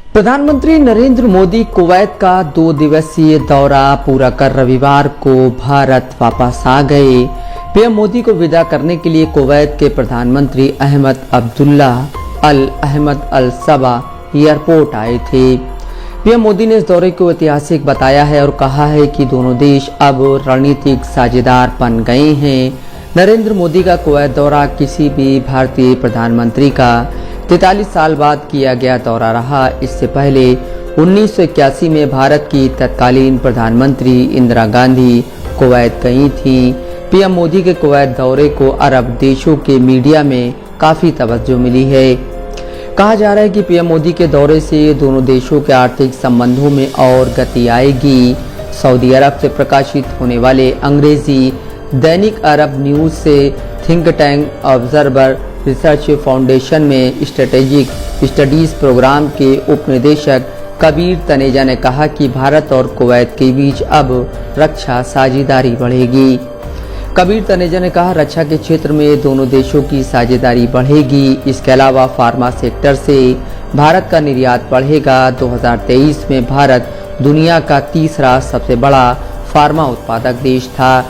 प्रधानमंत्री नरेंद्र मोदी कुवैत का 2 दिवसीय दौरा पूरा कर रविवार को भारत वापस आ गए। पीएम मोदी को विदा करने के लिए कुवैत के प्रधानमंत्री अहमद अब्दुल्ला अल अहमद अल सबा एयरपोर्ट आए थे। पीएम मोदी ने इस दौरे को ऐतिहासिक बताया है और कहा है कि दोनों देश अब रणनीतिक साझेदार बन गए हैं। नरेंद्र मोदी का कुवैत दौरा किसी भी भारतीय प्रधानमंत्री का 43 साल बाद किया गया दौरा रहा। इससे पहले 1981 में भारत की तत्कालीन प्रधानमंत्री इंदिरा गांधी कुवैत गई थी। पीएम मोदी के कुवैत दौरे को अरब देशों के मीडिया में काफी तवज्जो मिली है। कहा जा रहा है कि पीएम मोदी के दौरे से दोनों देशों के आर्थिक संबंधों में और गति आएगी। सऊदी अरब से प्रकाशित होने वाले अंग्रेजी दैनिक अरब न्यूज से think tank observer research foundation में स्ट्रेटेजिक स्टडीज प्रोग्राम के उपनिदेशक कबीर तनेजा ने कहा कि भारत और कुवैत के बीच अब रक्षा साझेदारी बढ़ेगी। कबीर तनेजा ने कहा, रक्षा के क्षेत्र में दोनों देशों की साझेदारी बढ़ेगी। इसके अलावा फार्मा सेक्टर से भारत का निर्यात बढ़ेगा। 2023 में भारत दुनिया का तीसरा सबसे बड़ा फार्मा उत्पादक देश था।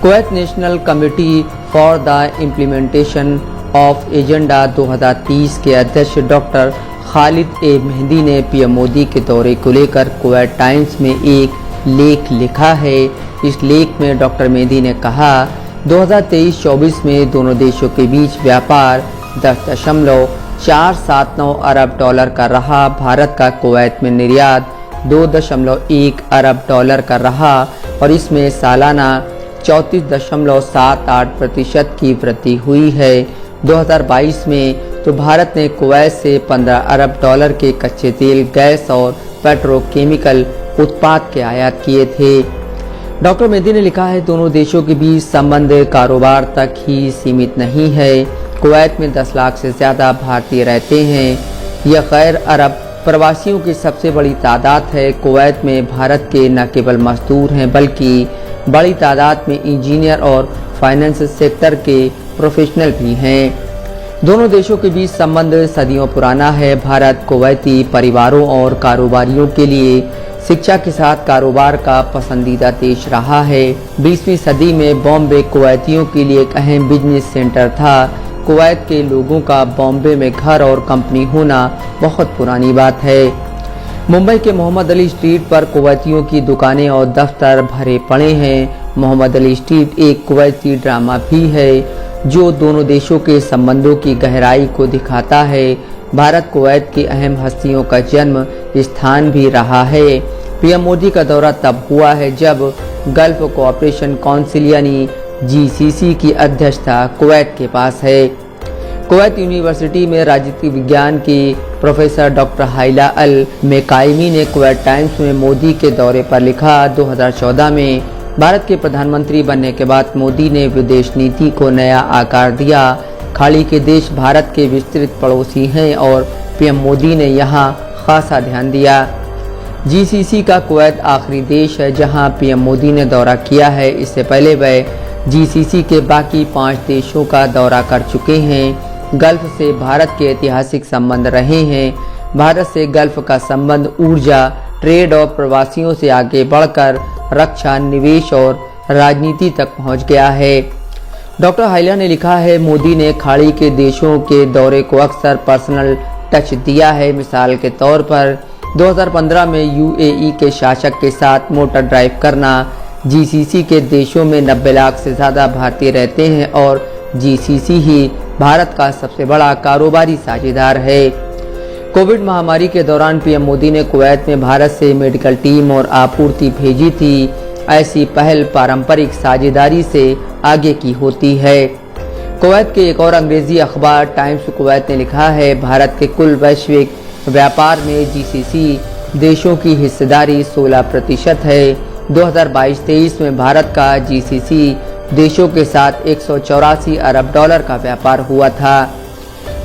Kuwait national committee for the implementation of agenda 2030 के अध्यक्ष डॉक्टर खालिद ए मेहदी ने पीएम मोदी के दौरे को लेकर कुवैत टाइम्स में एक लेख लिखा है। इस लेख में डॉक्टर मेहदी ने कहा, 2023-24 में दोनों देशों के बीच व्यापार 10.479 अरब डॉलर का रहा। भारत का कुवैत में निर्यात 2.1 अरब डॉलर का रहा और इसमें सालाना 34.78% की वृद्धि हुई है। 2022 में तो भारत ने कुवैत से 15 अरब डॉलर के कच्चे तेल, गैस और पेट्रोकेमिकल उत्पाद के आयात किए थे। डॉक्टर मेहदी ने लिखा है, दोनों देशों के बीच संबंध कारोबार तक ही सीमित नहीं है। कुवैत में 10 लाख से ज्यादा भारतीय रहते हैं। यह गैर अरब प्रवासियों की सबसे बड़ी तादाद है। कुवैत में भारत के न केवल मजदूर हैं बल्कि बड़ी तादाद में इंजीनियर और फाइनेंस सेक्टर के प्रोफेशनल भी हैं। दोनों देशों के बीच संबंध सदियों पुराना है। भारत कुवैती परिवारों और कारोबारियों के लिए शिक्षा के साथ कारोबार का पसंदीदा देश रहा है। 20वीं सदी में बॉम्बे कुवैतियों के लिए एक अहम बिजनेस सेंटर था। कुवैत के लोगों का बॉम्बे में घर और कंपनी होना बहुत पुरानी बात है। मुंबई के मोहम्मद अली स्ट्रीट पर कुवैतियों की दुकानें और दफ्तर भरे पड़े हैं। मोहम्मद अली स्ट्रीट एक कुवैती ड्रामा भी है जो दोनों देशों के संबंधों की गहराई को दिखाता है। भारत कुवैत की अहम हस्तियों का जन्म स्थान भी रहा है। पीएम मोदी का दौरा तब हुआ है जब गल्फ कोऑपरेशन काउंसिल यानी जीसीसी की अध्यक्षता कुवैत के पास है। कुवैत यूनिवर्सिटी में राजनीति विज्ञान की प्रोफेसर डॉक्टर हाइला अल मेकाइमी ने कुवैत टाइम्स में मोदी के दौरे पर लिखा, 2014 में भारत के प्रधानमंत्री बनने के बाद मोदी ने विदेश नीति को नया आकार दिया। खाड़ी के देश भारत के विस्तृत पड़ोसी हैं और पीएम मोदी ने यहां खासा ध्यान दिया। जीसीसी का कुवैत आखिरी देश है जहां पीएम मोदी ने दौरा किया है। इससे पहले वह जीसीसी के बाकी 5 देशों का दौरा कर चुके हैं। गल्फ से भारत के ऐतिहासिक संबंध रहे हैं। भारत से गल्फ का संबंध ऊर्जा, ट्रेड और प्रवासियों से आगे बढ़कर रक्षा, निवेश और राजनीति तक पहुंच गया है। डॉक्टर हाइला ने लिखा है, मोदी ने खाड़ी के देशों के दौरे को अक्सर पर्सनल टच दिया है। मिसाल के तौर पर 2015 में यूएई के शासक के साथ मोटर ड्राइव करना। जीसीसी के देशों में 90 लाख से ज़्यादा भारतीय रहते हैं और जीसीसी ही भारत का सबसे बड़ा कारोबारी साझेदार है। कोविड महामारी के दौरान पीएम मोदी ने कुवैत में भारत से मेडिकल टीम और आपूर्ति भेजी थी। ऐसी पहल पारंपरिक साझेदारी से आगे की होती है। कुवैत के एक और अंग्रेजी अखबार टाइम्स कुवैत ने लिखा है, भारत के कुल वैश्विक व्यापार में जीसीसी देशों की हिस्सेदारी 16% है। 2022-23 में भारत का जीसीसी देशों के साथ 184 अरब डॉलर का व्यापार हुआ था।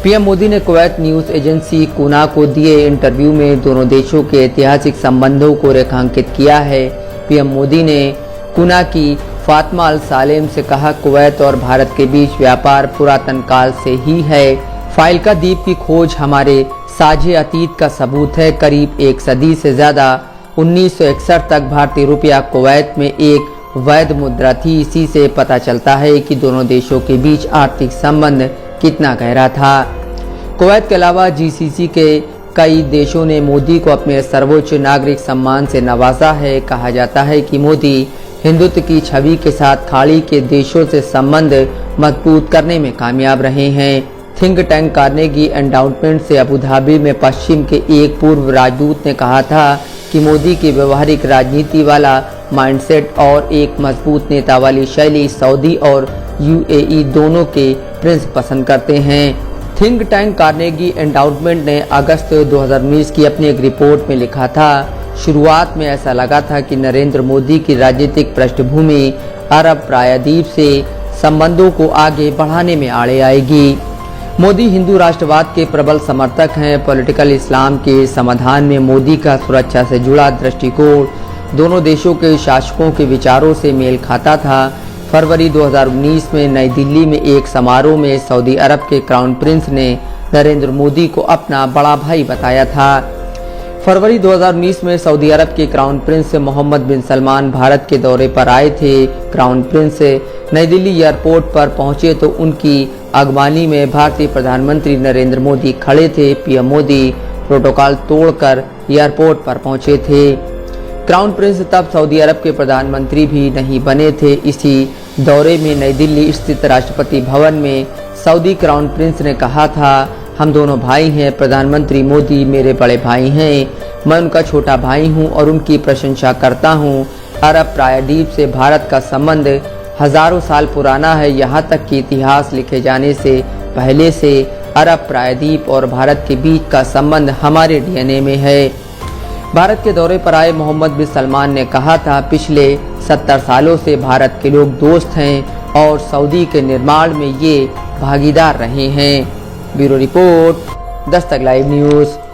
पीएम मोदी ने कुवैत न्यूज एजेंसी कुना को दिए इंटरव्यू में दोनों देशों के ऐतिहासिक संबंधों को रेखांकित किया है। पीएम मोदी ने कुना की फातिमा अल सालेम से कहा, कुवैत और भारत के बीच व्यापार पुरातन काल से ही है। फाइल का द्वीप की खोज हमारे साझे अतीत का सबूत है। करीब एक सदी से ज़्यादा 1961 तक भारतीय रुपया कुवैत में एक वैध मुद्रा थी। इसी से पता चलता है कि दोनों देशों के बीच आर्थिक संबंध कितना गहरा था। कुवैत के अलावा जीसीसी के कई देशों ने मोदी को अपने सर्वोच्च नागरिक सम्मान से नवाजा है। कहा जाता है कि मोदी हिंदुत्व की छवि के साथ खाड़ी के देशों से संबंध मजबूत करने में कामयाब रहे हैं। थिंक टैंक कार्नेगी एंडाउमेंट से अबू धाबी में पश्चिम के एक पूर्व राजदूत ने कहा था कि मोदी की व्यवहारिक राजनीति वाला माइंडसेट और एक मजबूत नेता वाली शैली सऊदी और यूएई दोनों के प्रिंस पसंद करते हैं। थिंक टैंक कार्नेगी एंडाउमेंट ने अगस्त 2019 की अपनी एक रिपोर्ट में लिखा था, शुरुआत में ऐसा लगा था कि नरेंद्र मोदी की राजनीतिक पृष्ठभूमि अरब प्रायद्वीप से संबंधों को आगे बढ़ाने में आड़े आएगी। मोदी हिंदू राष्ट्रवाद के प्रबल समर्थक हैं। पॉलिटिकल इस्लाम के समाधान में मोदी का सुरक्षा से जुड़ा दृष्टिकोण दोनों देशों के शासकों के विचारों से मेल खाता था। फरवरी 2019 में नई दिल्ली में एक समारोह में सऊदी अरब के क्राउन प्रिंस ने नरेंद्र मोदी को अपना बड़ा भाई बताया था। फरवरी 2019 में सऊदी अरब के क्राउन प्रिंस मोहम्मद बिन सलमान भारत के दौरे पर आए थे। क्राउन प्रिंस नई दिल्ली एयरपोर्ट पर पहुंचे तो उनकी अगवानी में भारतीय प्रधानमंत्री नरेंद्र मोदी खड़े थे। पीएम मोदी प्रोटोकॉल तोड़कर एयरपोर्ट पर पहुंचे थे। क्राउन प्रिंस तब सऊदी अरब के प्रधानमंत्री भी नहीं बने थे। इसी दौरे में नई दिल्ली स्थित राष्ट्रपति भवन में सऊदी क्राउन प्रिंस ने कहा था, हम दोनों भाई हैं। प्रधानमंत्री मोदी मेरे बड़े भाई हैं। मैं उनका छोटा भाई हूं और उनकी प्रशंसा करता हूं। अरब प्रायद्वीप से भारत का संबंध हजारों साल पुराना है। यहाँ तक कि इतिहास लिखे जाने से पहले से अरब प्रायद्वीप और भारत के बीच का संबंध हमारे डीएनए में है। भारत के दौरे पर आए मोहम्मद बिन सलमान ने कहा था, पिछले 70 सालों से भारत के लोग दोस्त हैं और सऊदी के निर्माण में ये भागीदार रहे हैं। Bureau report, Dastak live news.